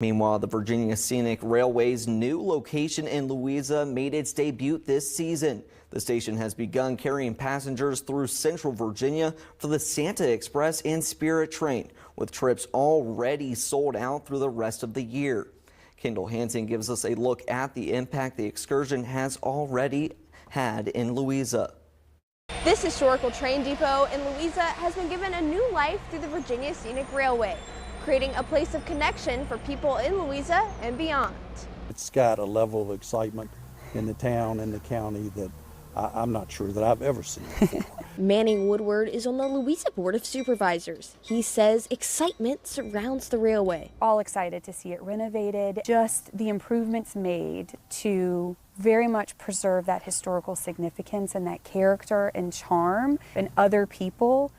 Meanwhile, the Virginia Scenic Railway's new location in Louisa made its debut this season. The station has begun carrying passengers through Central Virginia for the Santa Express and Spirit train, with trips already sold out through the rest of the year. Kendall Hansen gives us a look at the impact the excursion has already had in Louisa. This historical train depot in Louisa has been given a new life through the Virginia Scenic Railway, creating a place of connection for people in Louisa and beyond. It's got a level of excitement in the town and the county that I'm not sure that I've ever seen before. Manning Woodward is on the Louisa Board of Supervisors. He says excitement surrounds the railway. All excited to see it renovated, just the improvements made to very much preserve that historical significance and that character and charm, and other people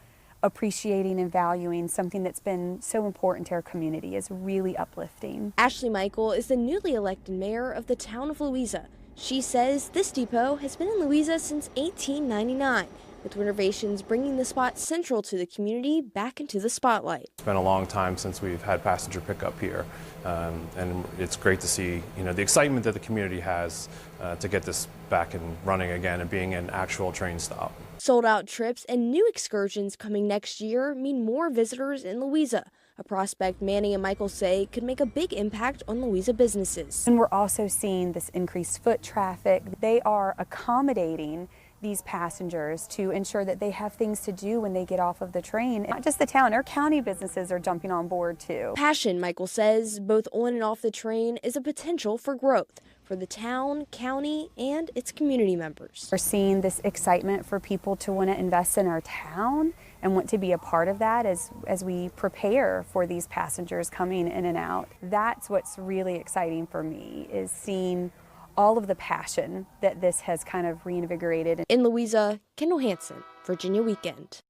appreciating and valuing something that's been so important to our community is really uplifting. Ashley Michael is the newly elected mayor of the Town of Louisa. She says this depot has been in Louisa since 1899, with renovations bringing the spot central to the community back into the spotlight. It's been a long time since we've had passenger pickup here, and it's great to see, the excitement that the community has to get this back and running again and being an actual train stop. Sold out trips and new excursions coming next year mean more visitors in Louisa, a prospect Manning and Michael say could make a big impact on Louisa businesses. And we're also seeing this increased foot traffic. They are accommodating these passengers to ensure that they have things to do when they get off of the train. Not just the town, our county businesses are jumping on board too. Passion, Michael says, both on and off the train is a potential for growth for the town, county, and its community members. We're seeing this excitement for people to want to invest in our town and want to be a part of that as we prepare for these passengers coming in and out. That's what's really exciting for me, is seeing all of the passion that this has kind of reinvigorated. In Louisa, Kendall Hansen, Virginia Weekend.